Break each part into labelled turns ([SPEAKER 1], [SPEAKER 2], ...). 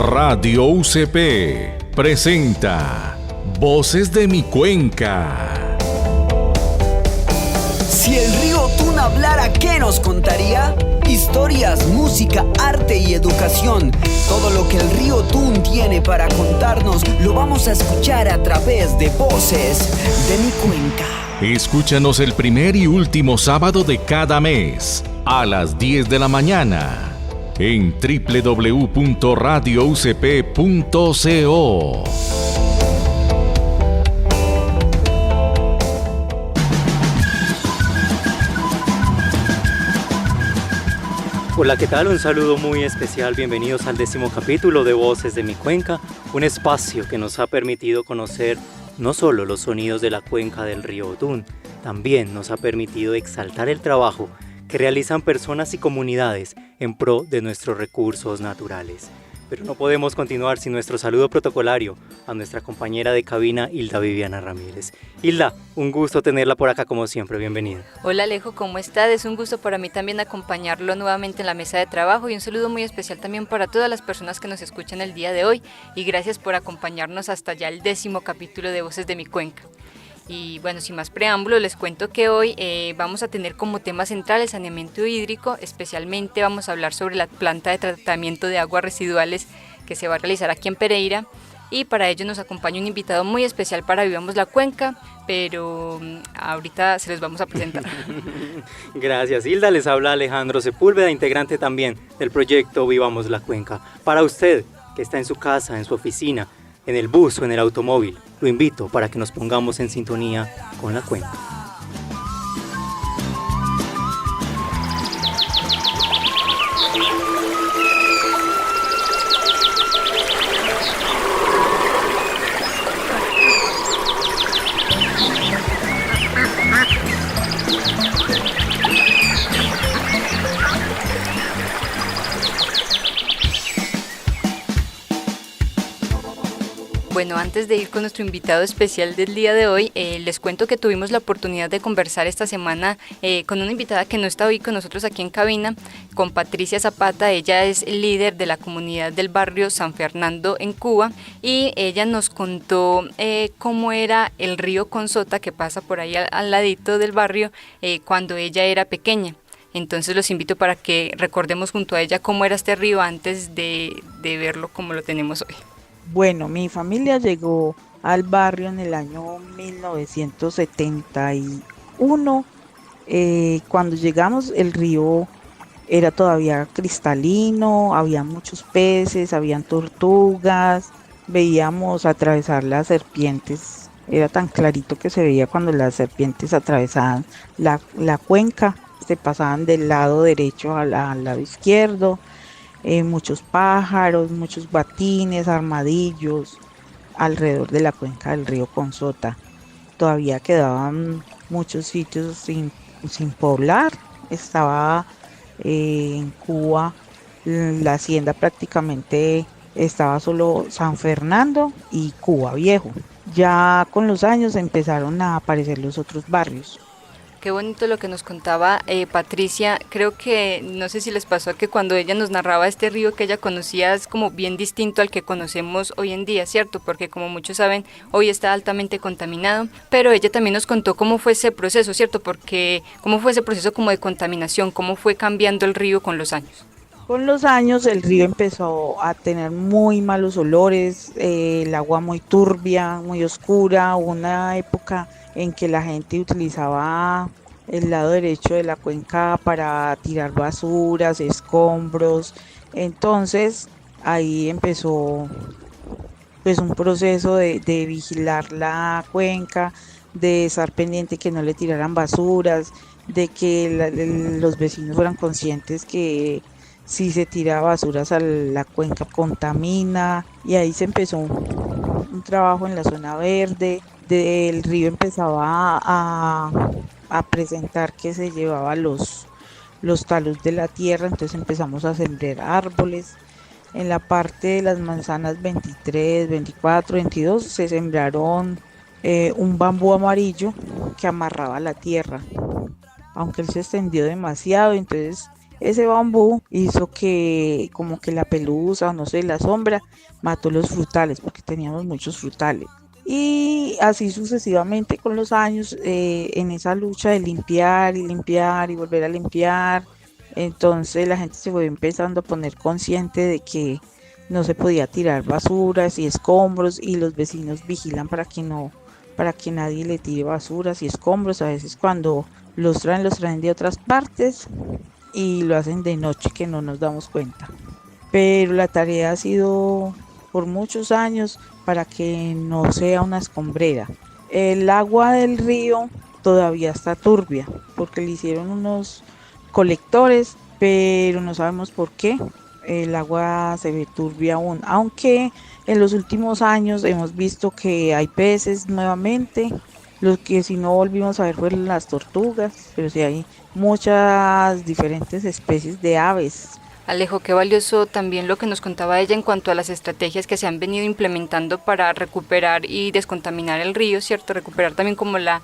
[SPEAKER 1] Radio UCP presenta Voces de mi Cuenca.
[SPEAKER 2] Si el río Tun hablara, ¿qué nos contaría? Historias, música, arte y educación. Todo lo que el río Tun tiene para contarnos lo vamos a escuchar a través de Voces de mi Cuenca.
[SPEAKER 1] Escúchanos el primer y último sábado de cada mes a las 10 de la mañana en www.radioucp.co.
[SPEAKER 3] Hola, ¿qué tal? Un saludo muy especial. Bienvenidos al 10º capítulo de Voces de mi Cuenca, un espacio que nos ha permitido conocer no solo los sonidos de la cuenca del río Tun, también nos ha permitido exaltar el trabajo que realizan personas y comunidades en pro de nuestros recursos naturales. Pero no podemos continuar sin nuestro saludo protocolario a nuestra compañera de cabina, Hilda Viviana Ramírez. Hilda, un gusto tenerla por acá como siempre, bienvenida.
[SPEAKER 4] Hola Alejo, ¿cómo estás? Es un gusto para mí también acompañarlo nuevamente en la mesa de trabajo y un saludo muy especial también para todas las personas que nos escuchan el día de hoy y gracias por acompañarnos hasta ya el 10º capítulo de Voces de mi Cuenca. Y bueno, sin más preámbulo, les cuento que hoy vamos a tener como tema central el saneamiento hídrico, especialmente vamos a hablar sobre la planta de tratamiento de aguas residuales que se va a realizar aquí en Pereira y para ello nos acompaña un invitado muy especial para Vivamos la Cuenca, pero ahorita se los vamos a presentar.
[SPEAKER 3] Gracias, Hilda. Les habla Alejandro Sepúlveda, integrante también del proyecto Vivamos la Cuenca. Para usted, que está en su casa, en su oficina, en el bus o en el automóvil, lo invito para que nos pongamos en sintonía con la cuenca.
[SPEAKER 4] Bueno, antes de ir con nuestro invitado especial del día de hoy, les cuento que tuvimos la oportunidad de conversar esta semana con una invitada que no está hoy con nosotros aquí en cabina, con Patricia Zapata. Ella es líder de la comunidad del barrio San Fernando en Cuba y ella nos contó cómo era el río Consota que pasa por ahí al ladito del barrio cuando ella era pequeña. Entonces los invito para que recordemos junto a ella cómo era este río antes de verlo como lo tenemos hoy.
[SPEAKER 5] Bueno, mi familia llegó al barrio en el año 1971. Cuando llegamos el río era todavía cristalino, había muchos peces, habían tortugas, veíamos atravesar las serpientes. Era tan clarito que se veía cuando las serpientes atravesaban la cuenca, se pasaban del lado derecho al lado izquierdo. Muchos pájaros, muchos guatines, armadillos alrededor de la cuenca del río Consota. Todavía quedaban muchos sitios sin poblar. Estaba en Cuba, la hacienda prácticamente estaba solo San Fernando y Cuba Viejo. Ya con los años empezaron a aparecer los otros barrios.
[SPEAKER 4] Qué bonito lo que nos contaba Patricia. Creo que, no sé si les pasó que cuando ella nos narraba este río que ella conocía es como bien distinto al que conocemos hoy en día, ¿cierto? Porque como muchos saben, hoy está altamente contaminado, pero ella también nos contó cómo fue ese proceso, ¿cierto? Porque cómo fue ese proceso como de contaminación, cómo fue cambiando el río con los años.
[SPEAKER 5] Con los años el río empezó a tener muy malos olores, el agua muy turbia, muy oscura. Hubo una época en que la gente utilizaba el lado derecho de la cuenca para tirar basuras, escombros. Entonces ahí empezó pues un proceso de vigilar la cuenca, de estar pendiente que no le tiraran basuras, de que los vecinos fueran conscientes que si se tira basuras a la cuenca contamina, y ahí se empezó un trabajo en la zona verde. El río empezaba a presentar que se llevaba los talud de la tierra, entonces empezamos a sembrar árboles. En la parte de las manzanas 23, 24, 22 se sembraron un bambú amarillo que amarraba la tierra, aunque él se extendió demasiado, entonces ese bambú hizo que como que la pelusa, o no sé, la sombra, mató los frutales, porque teníamos muchos frutales. Y así sucesivamente con los años, en esa lucha de limpiar y limpiar y volver a limpiar, entonces la gente se fue empezando a poner consciente de que no se podía tirar basuras y escombros, y los vecinos vigilan para que nadie le tire basuras y escombros. A veces cuando los traen de otras partes y lo hacen de noche, que no nos damos cuenta. Pero la tarea ha sido por muchos años para que no sea una escombrera. El agua del río todavía está turbia porque le hicieron unos colectores, pero no sabemos por qué. El agua se ve turbia aún, aunque en los últimos años hemos visto que hay peces nuevamente. Lo que si no volvimos a ver fueron las tortugas, pero sí hay muchas diferentes especies de aves.
[SPEAKER 4] Alejo, qué valioso también lo que nos contaba ella en cuanto a las estrategias que se han venido implementando para recuperar y descontaminar el río, ¿cierto? Recuperar también como la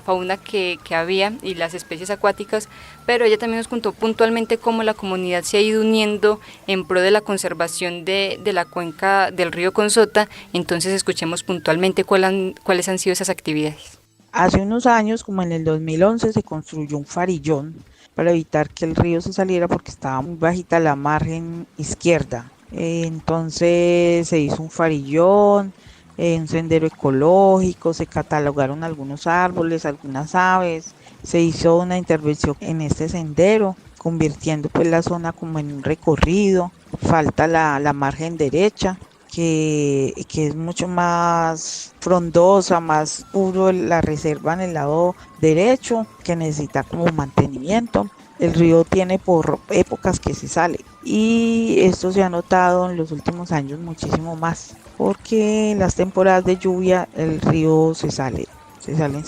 [SPEAKER 4] fauna que había y las especies acuáticas, pero ella también nos contó puntualmente cómo la comunidad se ha ido uniendo en pro de la conservación de la cuenca del río Conzota. Entonces escuchemos puntualmente cuáles han sido esas actividades.
[SPEAKER 5] Hace unos años, como en el 2011, se construyó un farillón para evitar que el río se saliera porque estaba muy bajita la margen izquierda. Entonces se hizo un farillón, un sendero ecológico, se catalogaron algunos árboles, algunas aves, se hizo una intervención en este sendero, convirtiendo pues la zona como en un recorrido. Falta la margen derecha, que es mucho más frondosa, más puro la reserva en el lado derecho, que necesita como mantenimiento. El río tiene por épocas que se sale, y esto se ha notado en los últimos años muchísimo más, porque en las temporadas de lluvia el río se sale en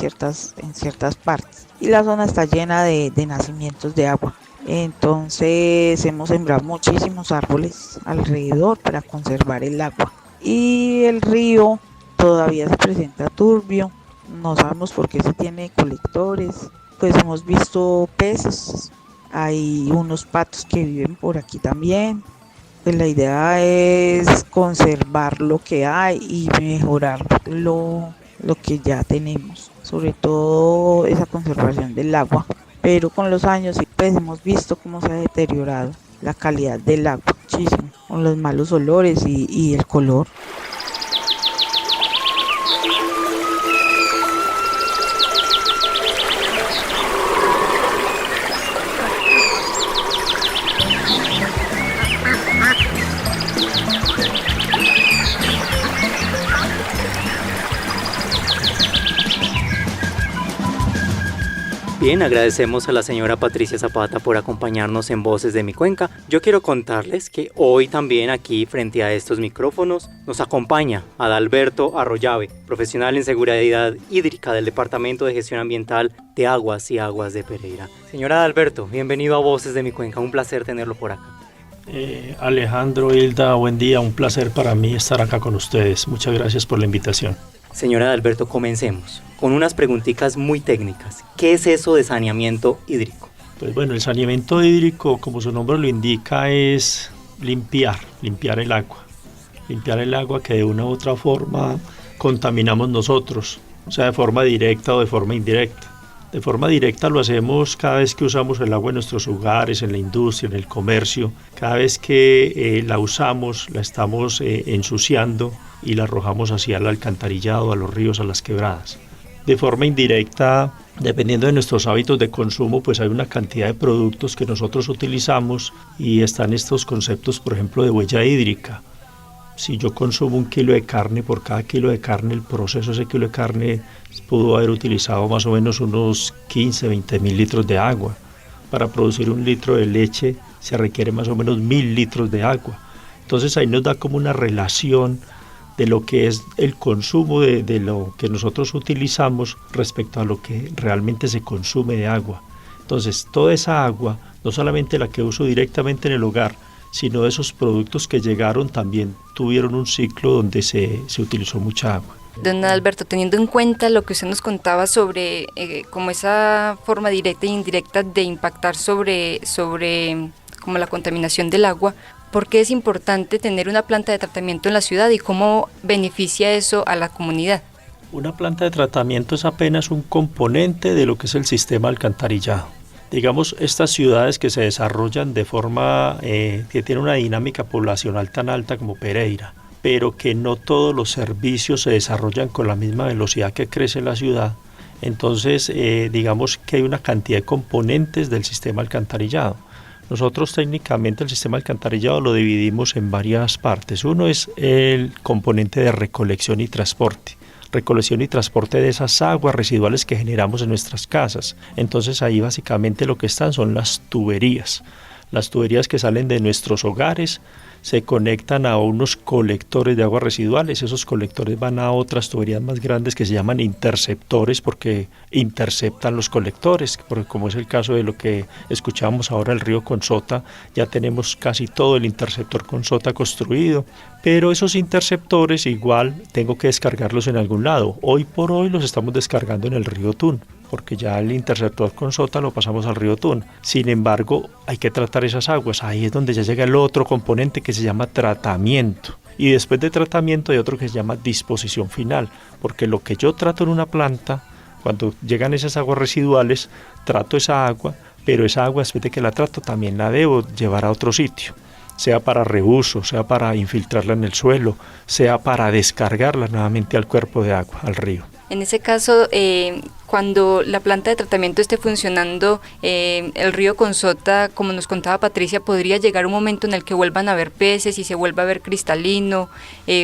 [SPEAKER 5] ciertas partes, y la zona está llena de nacimientos de agua. Entonces hemos sembrado muchísimos árboles alrededor para conservar el agua, y el río todavía se presenta turbio. No sabemos por qué se tiene colectores. Pues hemos visto peces, hay unos patos que viven por aquí también. Pues la idea es conservar lo que hay y mejorar lo que ya tenemos, sobre todo esa conservación del agua. Pero con los años pues hemos visto cómo se ha deteriorado la calidad del agua muchísimo, con los malos olores y el color.
[SPEAKER 3] Bien, agradecemos a la señora Patricia Zapata por acompañarnos en Voces de mi Cuenca. Yo quiero contarles que hoy también aquí frente a estos micrófonos nos acompaña Adalberto Arroyave, profesional en seguridad hídrica del Departamento de Gestión Ambiental de Aguas y Aguas de Pereira. Señor Adalberto, bienvenido a Voces de mi Cuenca, un placer tenerlo por acá.
[SPEAKER 6] Alejandro, Hilda, buen día, un placer para mí estar acá con ustedes. Muchas gracias por la invitación.
[SPEAKER 3] Señora Adalberto, comencemos con unas preguntitas muy técnicas. ¿Qué es eso de saneamiento hídrico?
[SPEAKER 6] Pues bueno, el saneamiento hídrico, como su nombre lo indica, es limpiar el agua. Limpiar el agua que de una u otra forma contaminamos nosotros, o sea, de forma directa o de forma indirecta. De forma directa lo hacemos cada vez que usamos el agua en nuestros hogares, en la industria, en el comercio. Cada vez que la usamos, la estamos ensuciando y la arrojamos hacia el alcantarillado, a los ríos, a las quebradas. De forma indirecta, dependiendo de nuestros hábitos de consumo, pues hay una cantidad de productos que nosotros utilizamos, y están estos conceptos, por ejemplo, de huella hídrica. Si yo consumo 1 kilo de carne, por cada kilo de carne, el proceso de ese kilo de carne pudo haber utilizado más o menos unos 15, 20 mil litros de agua. Para producir 1 litro de leche se requiere más o menos 1000 litros de agua. Entonces ahí nos da como una relación de lo que es el consumo de lo que nosotros utilizamos respecto a lo que realmente se consume de agua. Entonces toda esa agua, no solamente la que uso directamente en el hogar, sino esos productos que llegaron también tuvieron un ciclo donde se utilizó mucha agua.
[SPEAKER 4] Don Alberto, teniendo en cuenta lo que usted nos contaba sobre como esa forma directa e indirecta de impactar sobre como la contaminación del agua, ¿por qué es importante tener una planta de tratamiento en la ciudad y cómo beneficia eso a la comunidad?
[SPEAKER 6] Una planta de tratamiento es apenas un componente de lo que es el sistema alcantarillado. Digamos, estas ciudades que se desarrollan de forma que tienen una dinámica poblacional tan alta como Pereira, pero que no todos los servicios se desarrollan con la misma velocidad que crece la ciudad, entonces digamos que hay una cantidad de componentes del sistema alcantarillado. Nosotros técnicamente el sistema alcantarillado lo dividimos en varias partes. Uno es el componente de recolección y transporte de esas aguas residuales que generamos en nuestras casas. Entonces ahí básicamente lo que están son las tuberías que salen de nuestros hogares, se conectan a unos colectores de aguas residuales. Esos colectores van a otras tuberías más grandes que se llaman interceptores, porque interceptan los colectores, porque como es el caso de lo que escuchamos ahora, el río Consota, ya tenemos casi todo el interceptor Consota construido, pero esos interceptores igual tengo que descargarlos en algún lado. Hoy por hoy los estamos descargando en el río Tun, porque ya el interceptor Consota lo pasamos al río Tun. Sin embargo, hay que tratar esas aguas. Ahí es donde ya llega el otro componente que se llama tratamiento. Y después de tratamiento hay otro que se llama disposición final, porque lo que yo trato en una planta, cuando llegan esas aguas residuales, trato esa agua, pero esa agua después de que la trato también la debo llevar a otro sitio, sea para reuso, sea para infiltrarla en el suelo, sea para descargarla nuevamente al cuerpo de agua, al río.
[SPEAKER 4] En ese caso, cuando la planta de tratamiento esté funcionando, el río Consota, como nos contaba Patricia, podría llegar un momento en el que vuelvan a haber peces y se vuelva a ver cristalino,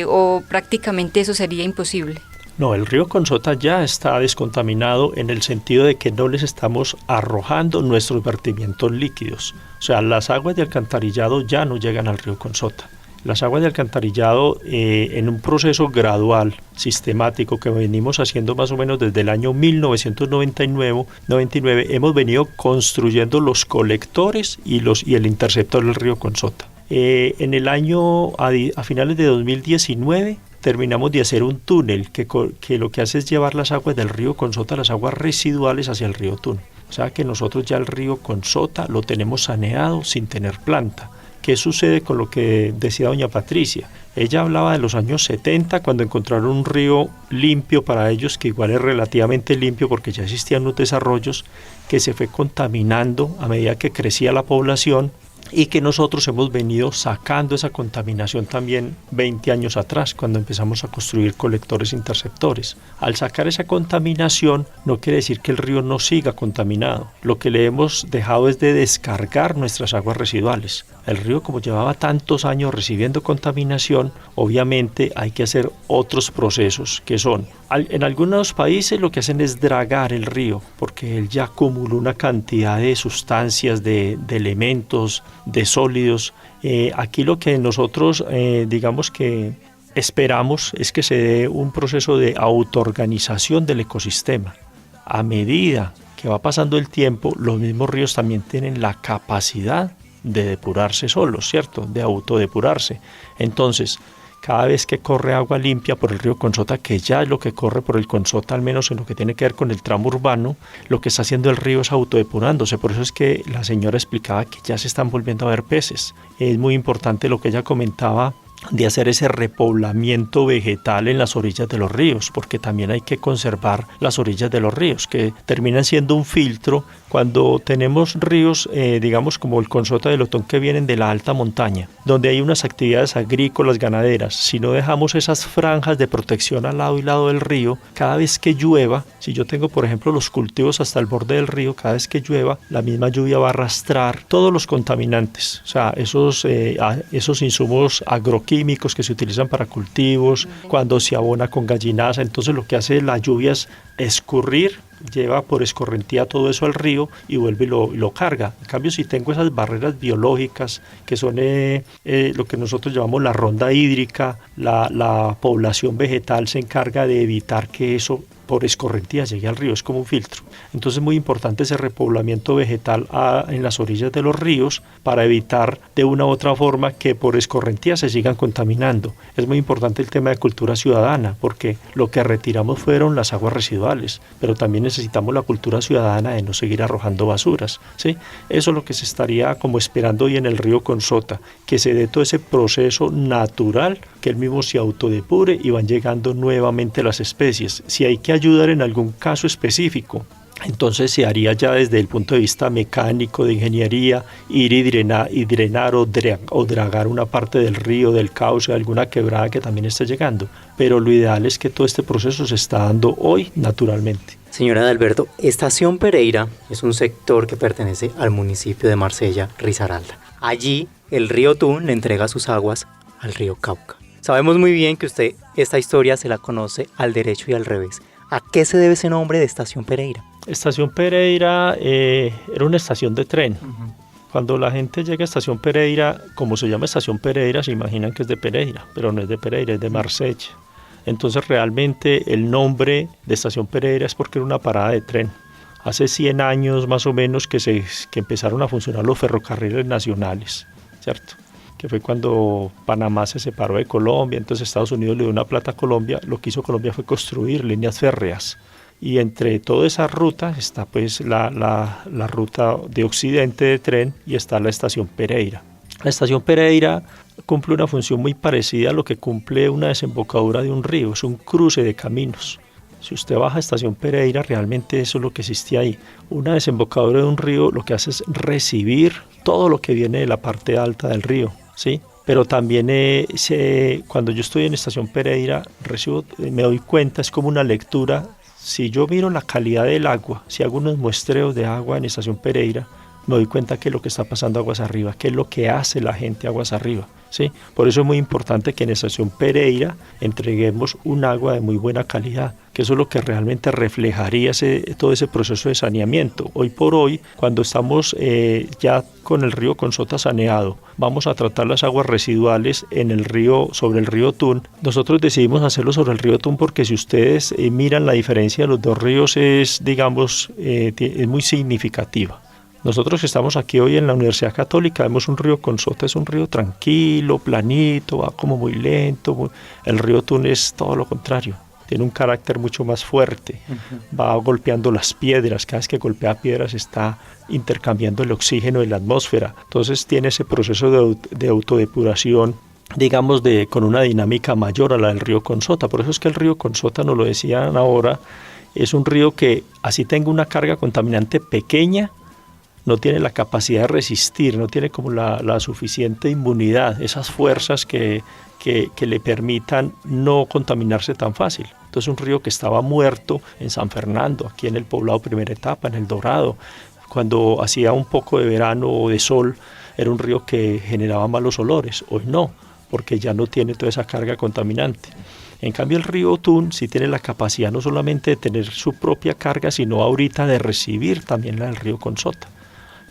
[SPEAKER 4] o prácticamente eso sería imposible.
[SPEAKER 6] No, el río Consota ya está descontaminado en el sentido de que no les estamos arrojando nuestros vertimientos líquidos. O sea, las aguas de alcantarillado ya no llegan al río Consota. Las aguas de alcantarillado en un proceso gradual, sistemático, que venimos haciendo más o menos desde el año 1999, hemos venido construyendo los colectores y el interceptor del río Consota. En el año, a finales de 2019, terminamos de hacer un túnel que lo que hace es llevar las aguas del río Consota, las aguas residuales, hacia el río Tun. O sea que nosotros ya el río Consota lo tenemos saneado sin tener planta. ¿Qué sucede con lo que decía doña Patricia? Ella hablaba de los años 70, cuando encontraron un río limpio para ellos, que igual es relativamente limpio porque ya existían unos desarrollos, que se fue contaminando a medida que crecía la población, y que nosotros hemos venido sacando esa contaminación también 20 años atrás, cuando empezamos a construir colectores interceptores. Al sacar esa contaminación no quiere decir que el río no siga contaminado. Lo que le hemos dejado es de descargar nuestras aguas residuales. El río, como llevaba tantos años recibiendo contaminación, obviamente hay que hacer otros procesos, que son, en algunos países lo que hacen es dragar el río, porque él ya acumuló una cantidad de sustancias, de elementos, de sólidos. Aquí lo que nosotros digamos que esperamos es que se dé un proceso de autoorganización del ecosistema. A medida que va pasando el tiempo, los mismos ríos también tienen la capacidad de depurarse solos, ¿cierto? De autodepurarse. Entonces, cada vez que corre agua limpia por el río Consota, que ya es lo que corre por el Consota, al menos en lo que tiene que ver con el tramo urbano, lo que está haciendo el río es autodepurándose. Por eso es que la señora explicaba que ya se están volviendo a ver peces. Es muy importante lo que ella comentaba de hacer ese repoblamiento vegetal en las orillas de los ríos, porque también hay que conservar las orillas de los ríos, que terminan siendo un filtro cuando tenemos ríos, digamos como el Consota del Otón, que vienen de la alta montaña, donde hay unas actividades agrícolas, ganaderas. Si no dejamos esas franjas de protección al lado y lado del río, cada vez que llueva, si yo tengo por ejemplo los cultivos hasta el borde del río, cada vez que llueva, la misma lluvia va a arrastrar todos los contaminantes, o sea, esos insumos agroquímicos que se utilizan para cultivos, cuando se abona con gallinaza. Entonces lo que hace la lluvia es escurrir, lleva por escorrentía todo eso al río y vuelve y lo carga. En cambio, si tengo esas barreras biológicas, que son lo que nosotros llamamos la ronda hídrica, la población vegetal se encarga de evitar que eso por escorrentía llegue al río, es como un filtro. Entonces es muy importante ese repoblamiento vegetal en las orillas de los ríos para evitar de una u otra forma que por escorrentía se sigan contaminando. Es muy importante el tema de cultura ciudadana, porque lo que retiramos fueron las aguas residuales, pero también necesitamos la cultura ciudadana de no seguir arrojando basuras, ¿sí? Eso es lo que se estaría como esperando hoy en el río Consota, que se dé todo ese proceso natural, que él mismo se autodepure y van llegando nuevamente las especies. Si hay que ayudar en algún caso específico, entonces se haría ya desde el punto de vista mecánico, de ingeniería, ir y drenar o dragar una parte del río, del cauce, alguna quebrada que también esté llegando. Pero lo ideal es que todo este proceso se está dando hoy naturalmente.
[SPEAKER 3] Señora Adalberto, Estación Pereira es un sector que pertenece al municipio de Marsella, Risaralda. Allí, el río Tun le entrega sus aguas al río Cauca. Sabemos muy bien que usted esta historia se la conoce al derecho y al revés. ¿A qué se debe ese nombre de Estación Pereira?
[SPEAKER 6] Estación Pereira era una estación de tren. Cuando la gente llega a Estación Pereira, como se llama Estación Pereira, se imaginan que es de Pereira, pero no es de Pereira, es de Marsella. Entonces realmente el nombre de Estación Pereira es porque era una parada de tren. Hace 100 años más o menos que empezaron a funcionar los ferrocarriles nacionales, ¿cierto? Que fue cuando Panamá se separó de Colombia, entonces Estados Unidos le dio una plata a Colombia. Lo que hizo Colombia fue construir líneas férreas. Y entre toda esa ruta está pues la ruta de occidente de tren y está la Estación Pereira. La Estación Pereira cumple una función muy parecida a lo que cumple una desembocadura de un río, es un cruce de caminos. Si usted baja a Estación Pereira, realmente eso es lo que existe ahí. Una desembocadura de un río lo que hace es recibir todo lo que viene de la parte alta del río, ¿sí? Pero también cuando yo estoy en Estación Pereira, me doy cuenta, es como una lectura. Si yo miro la calidad del agua, si hago unos muestreos de agua en Estación Pereira, me doy cuenta qué es lo que está pasando aguas arriba, qué es lo que hace la gente aguas arriba, ¿sí? Por eso es muy importante que en Estación Pereira entreguemos un agua de muy buena calidad, que eso es lo que realmente reflejaría todo ese proceso de saneamiento. Hoy por hoy, cuando estamos ya con el río Consota saneado, vamos a tratar las aguas residuales sobre el río Tun. Nosotros decidimos hacerlo sobre el río Tun porque si ustedes miran la diferencia de los dos ríos es muy significativa. Nosotros que estamos aquí hoy en la Universidad Católica vemos un río Consota, es un río tranquilo, planito, va como muy lento. El río Tun es todo lo contrario, tiene un carácter mucho más fuerte, va golpeando las piedras, cada vez que golpea piedras está intercambiando el oxígeno de la atmósfera, entonces tiene ese proceso de autodepuración, digamos, con una dinámica mayor a la del río Consota. Por eso es que el río Consota, nos lo decían ahora, es un río que así tenga una carga contaminante pequeña, no tiene la capacidad de resistir, no tiene como la suficiente inmunidad, esas fuerzas que le permitan no contaminarse tan fácil. Entonces un río que estaba muerto en San Fernando, aquí en el poblado Primera Etapa, en El Dorado, cuando hacía un poco de verano o de sol, era un río que generaba malos olores. Hoy no, porque ya no tiene toda esa carga contaminante. En cambio el río Tun sí tiene la capacidad no solamente de tener su propia carga, sino ahorita de recibir también la del río Consota.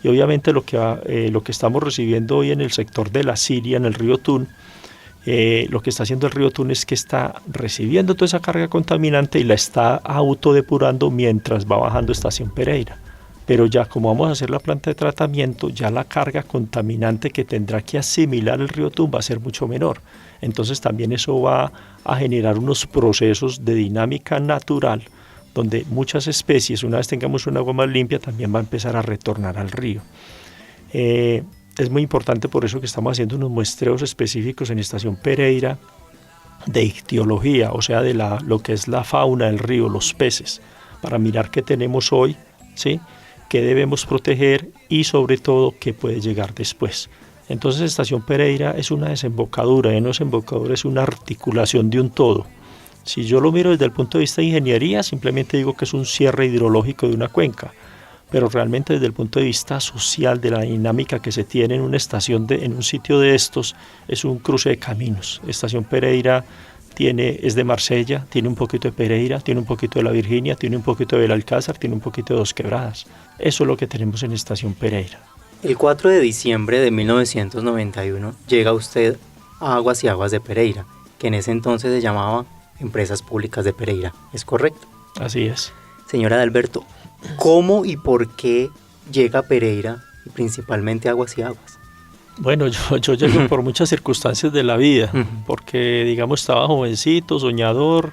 [SPEAKER 6] Y obviamente lo que estamos recibiendo hoy en el sector de la Siria, en el río Tun, lo que está haciendo el río Tun es que está recibiendo toda esa carga contaminante y la está autodepurando mientras va bajando Estación Pereira. Pero ya como vamos a hacer la planta de tratamiento, ya la carga contaminante que tendrá que asimilar el río Tun va a ser mucho menor. Entonces también eso va a generar unos procesos de dinámica natural donde muchas especies, una vez tengamos un agua más limpia, también va a empezar a retornar al río. Es muy importante por eso que estamos haciendo unos muestreos específicos en Estación Pereira de ictiología, o sea, de lo que es la fauna del río, los peces, para mirar qué tenemos hoy, ¿sí?, qué debemos proteger y sobre todo qué puede llegar después. Entonces Estación Pereira es una desembocadura, y una desembocadura es una articulación de un todo. Si yo lo miro desde el punto de vista de ingeniería, simplemente digo que es un cierre hidrológico de una cuenca, pero realmente desde el punto de vista social, de la dinámica que se tiene en una estación, en un sitio de estos, es un cruce de caminos. Estación Pereira es de Marsella, tiene un poquito de Pereira, tiene un poquito de La Virginia, tiene un poquito de Belalcázar, tiene un poquito de Dos Quebradas. Eso es lo que tenemos en Estación Pereira.
[SPEAKER 3] El 4 de diciembre de 1991 llega usted a Aguas y Aguas de Pereira, que en ese entonces se llamaba Empresas Públicas de Pereira, ¿es correcto?
[SPEAKER 6] Así es.
[SPEAKER 3] Señora Adalberto, ¿cómo y por qué llega a Pereira, y principalmente Aguas y Aguas?
[SPEAKER 6] Bueno, yo llego por muchas circunstancias de la vida, porque digamos estaba jovencito, soñador,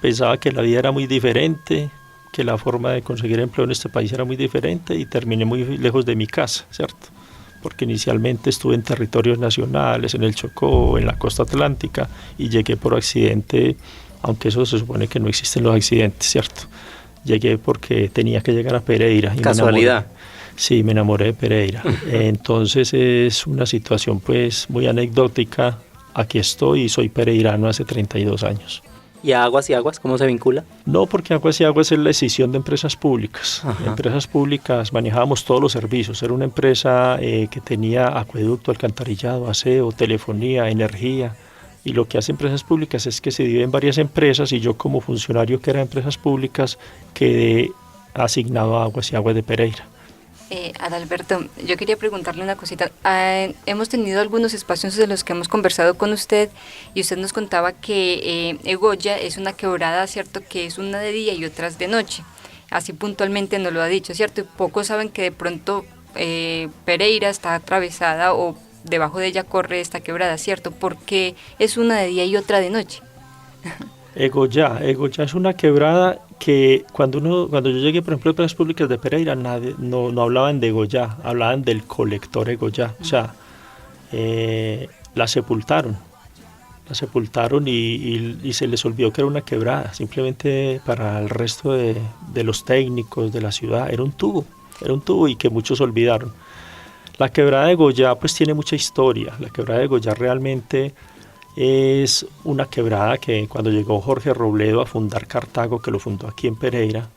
[SPEAKER 6] pensaba que la vida era muy diferente, que la forma de conseguir empleo en este país era muy diferente y terminé muy lejos de mi casa, ¿cierto? Porque inicialmente estuve en territorios nacionales, en el Chocó, en la costa atlántica, y llegué por accidente, aunque eso se supone que no existen los accidentes, ¿cierto? Llegué porque tenía que llegar a Pereira. Y
[SPEAKER 3] ¿Casualidad?
[SPEAKER 6] Sí, me enamoré de Pereira. Entonces es una situación pues muy anecdótica. Aquí estoy y soy pereirano hace 32 años.
[SPEAKER 3] ¿Y a Aguas y Aguas cómo se vincula?
[SPEAKER 6] No, porque Aguas y Aguas es la decisión de empresas públicas.
[SPEAKER 3] Ajá.
[SPEAKER 6] Empresas públicas manejábamos todos los servicios. Era una empresa que tenía acueducto, alcantarillado, aseo, telefonía, energía. Y lo que hace Empresas Públicas es que se divide en varias empresas y yo como funcionario que era de Empresas Públicas quedé asignado a Aguas y Aguas de Pereira.
[SPEAKER 4] Adalberto, yo quería preguntarle una cosita. Hemos tenido algunos espacios en los que hemos conversado con usted y usted nos contaba que Egoya es una quebrada, ¿cierto? Que es una de día y otras de noche. Así puntualmente nos lo ha dicho, ¿cierto? Y pocos saben que de pronto Pereira está atravesada o debajo de ella corre esta quebrada, ¿cierto? Porque es una de día y otra de noche.
[SPEAKER 6] Egoya es una quebrada que cuando yo llegué, por ejemplo, a Empresas Públicas de Pereira, no hablaban de Egoya, hablaban del colector Egoya. O sea, la sepultaron y se les olvidó que era una quebrada. Simplemente para el resto de los técnicos de la ciudad era un tubo y que muchos olvidaron. La quebrada de Egoya pues tiene mucha historia. La quebrada de Egoya realmente es una quebrada que cuando llegó Jorge Robledo a fundar Cartago, que lo fundó aquí en Pereira,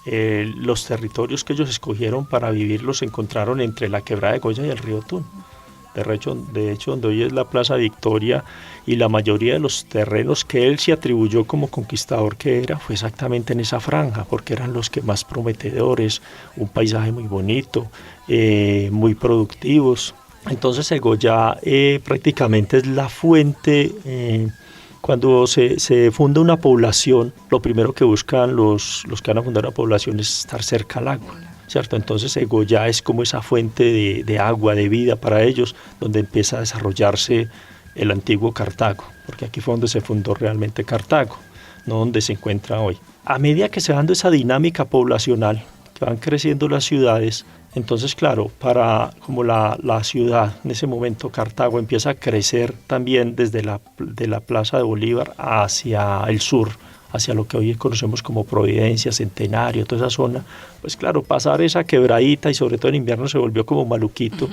[SPEAKER 6] los territorios que ellos escogieron para vivir los encontraron entre la quebrada de Egoya y el río Tun. De hecho, donde hoy es la Plaza Victoria, y la mayoría de los terrenos que él se atribuyó como conquistador que era, fue exactamente en esa franja, porque eran los que más prometedores, un paisaje muy bonito, muy productivos. Entonces Egoya prácticamente es la fuente. Cuando se funda una población, lo primero que buscan los que van a fundar una población es estar cerca al agua, ¿cierto? Entonces Egoya es como esa fuente de agua, de vida para ellos, donde empieza a desarrollarse el antiguo Cartago, porque aquí fue donde se fundó realmente Cartago, no donde se encuentra hoy. A medida que se va dando esa dinámica poblacional, que van creciendo las ciudades, entonces claro, como la ciudad, en ese momento Cartago empieza a crecer también desde de la Plaza de Bolívar hacia el sur, hacia lo que hoy conocemos como Providencia, Centenario, toda esa zona, pues claro, pasar esa quebradita y sobre todo en invierno se volvió como maluquito.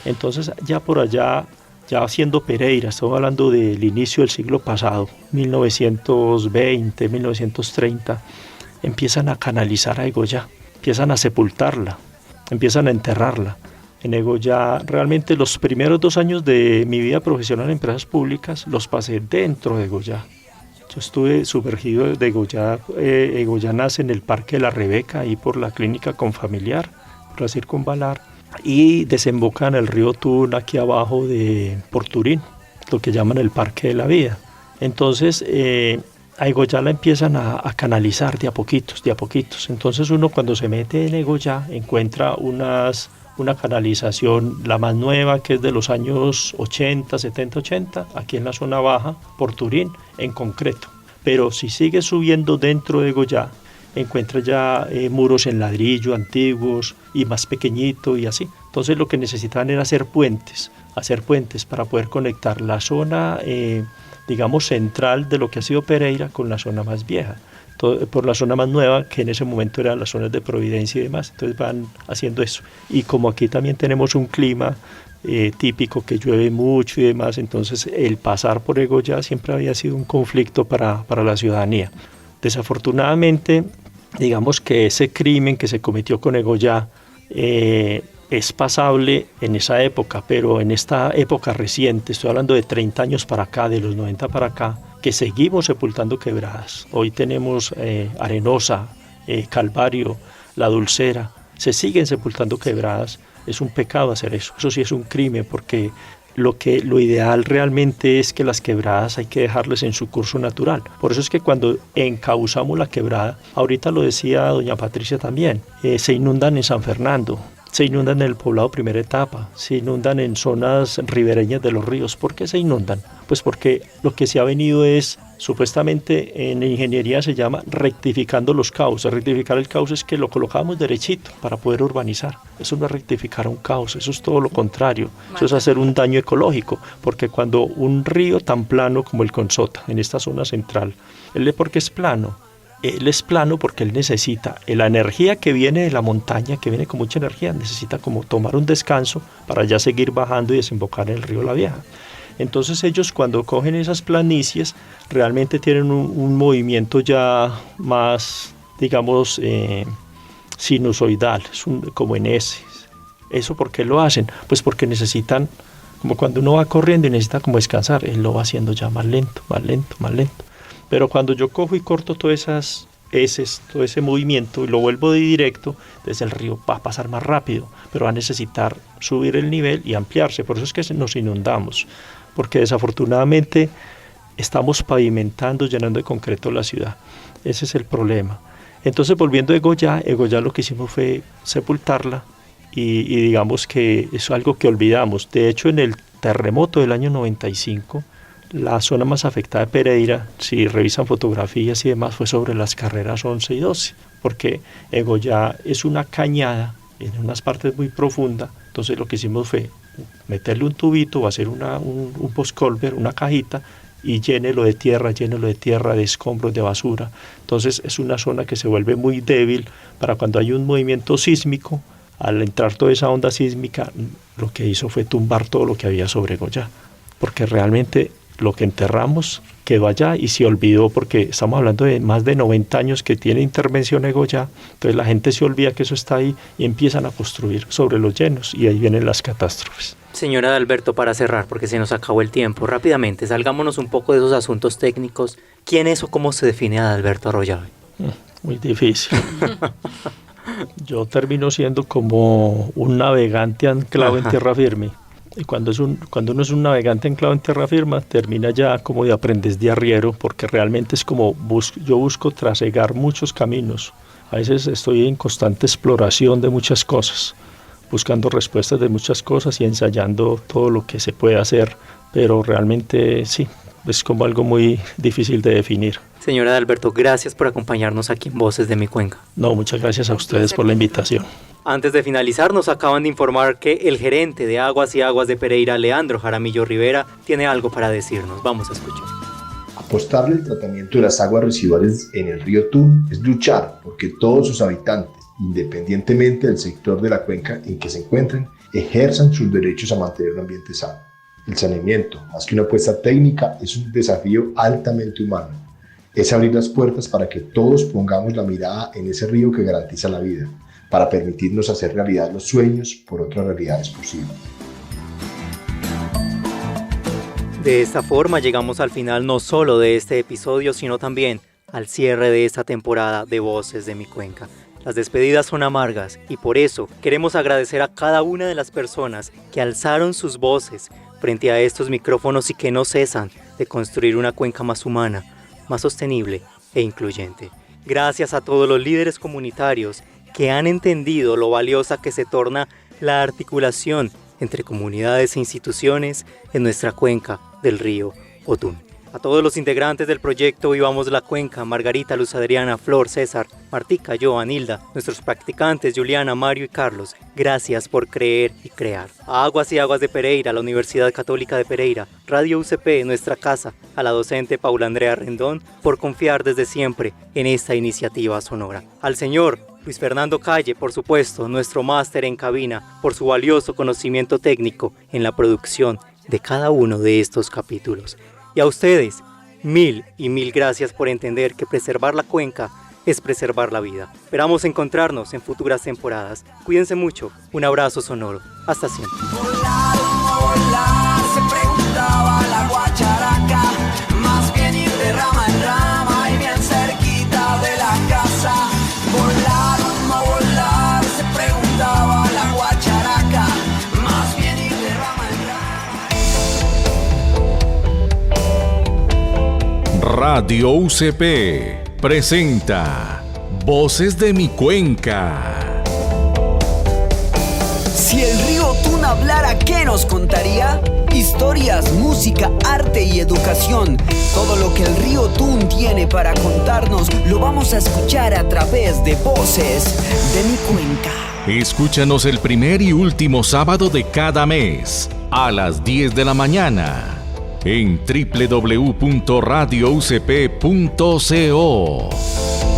[SPEAKER 6] Entonces ya por allá, ya siendo Pereira, estamos hablando del inicio del siglo pasado, 1920, 1930, empiezan a canalizar a Egoya, empiezan a sepultarla, empiezan a enterrarla. En Egoya, realmente los primeros 2 años de mi vida profesional en Empresas Públicas los pasé dentro de Egoya. Yo estuve sumergido de Egoya. Egoya nace en el Parque de la Rebeca, ahí por la clínica Confamiliar, por la Circunvalar, y desemboca en el río Tun, aquí abajo por Turín, lo que llaman el Parque de la Vida. Entonces, a Egoya la empiezan a canalizar de a poquitos. Entonces uno cuando se mete en Egoya encuentra una canalización, la más nueva, que es de los años 80, 70, 80, aquí en la zona baja, por Turín en concreto. Pero si sigue subiendo dentro de Egoya, encuentra ya muros en ladrillo antiguos y más pequeñito y así. Entonces lo que necesitan era hacer puentes para poder conectar la zona, digamos, central de lo que ha sido Pereira con la zona más vieja, por la zona más nueva, que en ese momento eran las zonas de Providencia y demás. Entonces van haciendo eso. Y como aquí también tenemos un clima típico, que llueve mucho y demás, entonces el pasar por Egoya siempre había sido un conflicto para la ciudadanía. Desafortunadamente, digamos que ese crimen que se cometió con Egoya es pasable en esa época, pero en esta época reciente, estoy hablando de 30 años para acá, de los 90 para acá, que seguimos sepultando quebradas. Hoy tenemos Arenosa, Calvario, La Dulcera, se siguen sepultando quebradas. Es un pecado hacer eso sí es un crimen, porque lo ideal realmente es que las quebradas hay que dejarles en su curso natural. Por eso es que cuando encauzamos la quebrada, ahorita lo decía doña Patricia también, se inundan en San Fernando, se inundan en el poblado Primera Etapa, se inundan en zonas ribereñas de los ríos. ¿Por qué se inundan? Pues porque lo que se ha venido es, supuestamente en ingeniería se llama rectificando los cauces. Rectificar el cauce es que lo colocamos derechito para poder urbanizar. Eso no es rectificar un cauce, eso es todo lo contrario. Eso es hacer un daño ecológico, porque cuando un río tan plano como el Consota, en esta zona central, ¿por qué es plano? Él es plano porque él necesita la energía que viene de la montaña, que viene con mucha energía, necesita como tomar un descanso para ya seguir bajando y desembocar en el río La Vieja. Entonces ellos cuando cogen esas planicies realmente tienen un movimiento ya más, digamos, sinusoidal, como en S. ¿Eso por qué lo hacen? Pues porque necesitan, como cuando uno va corriendo y necesita como descansar, él lo va haciendo ya más lento, más lento, más lento. Pero cuando yo cojo y corto todas esas heces, todo ese movimiento y lo vuelvo de directo, entonces el río va a pasar más rápido, pero va a necesitar subir el nivel y ampliarse. Por eso es que nos inundamos, porque desafortunadamente estamos pavimentando, llenando de concreto la ciudad. Ese es el problema. Entonces, volviendo a Egollá lo que hicimos fue sepultarla y digamos que es algo que olvidamos. De hecho, en el terremoto del año 95, la zona más afectada de Pereira, si revisan fotografías y demás, fue sobre las carreras 11 y 12, porque Egollá es una cañada en unas partes muy profundas. Entonces lo que hicimos fue meterle un tubito o hacer un post-culvert, una cajita, y llénelo de tierra, de escombros, de basura. Entonces es una zona que se vuelve muy débil para cuando hay un movimiento sísmico. Al entrar toda esa onda sísmica, lo que hizo fue tumbar todo lo que había sobre Egollá, porque realmente lo que enterramos quedó allá y se olvidó, porque estamos hablando de más de 90 años que tiene intervención Egollá. Entonces la gente se olvida que eso está ahí y empiezan a construir sobre los llenos y ahí vienen las catástrofes.
[SPEAKER 3] Señora Adalberto, para cerrar, porque se nos acabó el tiempo, rápidamente, salgámonos un poco de esos asuntos técnicos. ¿Quién es o cómo se define Adalberto Arroyave?
[SPEAKER 6] Muy difícil. Yo termino siendo como un navegante anclado en tierra firme. Y cuando uno es un navegante anclado en tierra firme, termina ya como de aprendiz de arriero, porque realmente es como yo busco trasegar muchos caminos. A veces estoy en constante exploración de muchas cosas, buscando respuestas de muchas cosas y ensayando todo lo que se puede hacer, pero realmente sí, es como algo muy difícil de definir.
[SPEAKER 3] Señora Adalberto, gracias por acompañarnos aquí en Voces de mi Cuenca.
[SPEAKER 6] No, muchas gracias a ustedes por la invitación.
[SPEAKER 3] Antes de finalizar, nos acaban de informar que el gerente de Aguas y Aguas de Pereira, Leandro Jaramillo Rivera, tiene algo para decirnos. Vamos a escuchar.
[SPEAKER 7] Apostarle el tratamiento de las aguas residuales en el río Tun es luchar porque todos sus habitantes, independientemente del sector de la cuenca en que se encuentren, ejerzan sus derechos a mantener un ambiente sano. El saneamiento, más que una apuesta técnica, es un desafío altamente humano. Es abrir las puertas para que todos pongamos la mirada en ese río que garantiza la vida, para permitirnos hacer realidad los sueños por otras realidades posibles.
[SPEAKER 3] De esta forma llegamos al final no solo de este episodio, sino también al cierre de esta temporada de Voces de mi Cuenca. Las despedidas son amargas y por eso queremos agradecer a cada una de las personas que alzaron sus voces frente a estos micrófonos y que no cesan de construir una cuenca más humana, más sostenible e incluyente. Gracias a todos los líderes comunitarios que han entendido lo valiosa que se torna la articulación entre comunidades e instituciones en nuestra cuenca del río Otún. A todos los integrantes del proyecto Vivamos la Cuenca, Margarita, Luz Adriana, Flor, César, Martica, Joan, Hilda, nuestros practicantes Juliana, Mario y Carlos, gracias por creer y crear. A Aguas y Aguas de Pereira, la Universidad Católica de Pereira, Radio UCP, nuestra casa, a la docente Paula Andrea Rendón, por confiar desde siempre en esta iniciativa sonora. Al señor Luis Fernando Calle, por supuesto, nuestro máster en cabina, por su valioso conocimiento técnico en la producción de cada uno de estos capítulos. Y a ustedes, mil y mil gracias por entender que preservar la cuenca es preservar la vida. Esperamos encontrarnos en futuras temporadas. Cuídense mucho. Un abrazo sonoro. Hasta siempre.
[SPEAKER 2] Volar o no volar, se preguntaba la guacharaca. Más bien ir de rama en rama y bien cerquita de la casa. Volar o no volar, se preguntaba la guacharaca. Más bien ir de rama en rama.
[SPEAKER 1] Radio UCP presenta Voces de mi Cuenca.
[SPEAKER 2] Si el río Tun hablara, ¿qué nos contaría? Historias, música, arte y educación. Todo lo que el río Tun tiene para contarnos lo vamos a escuchar a través de Voces de mi Cuenca.
[SPEAKER 1] Escúchanos el primer y último sábado de cada mes a las 10 de la mañana en www.radioucp.co.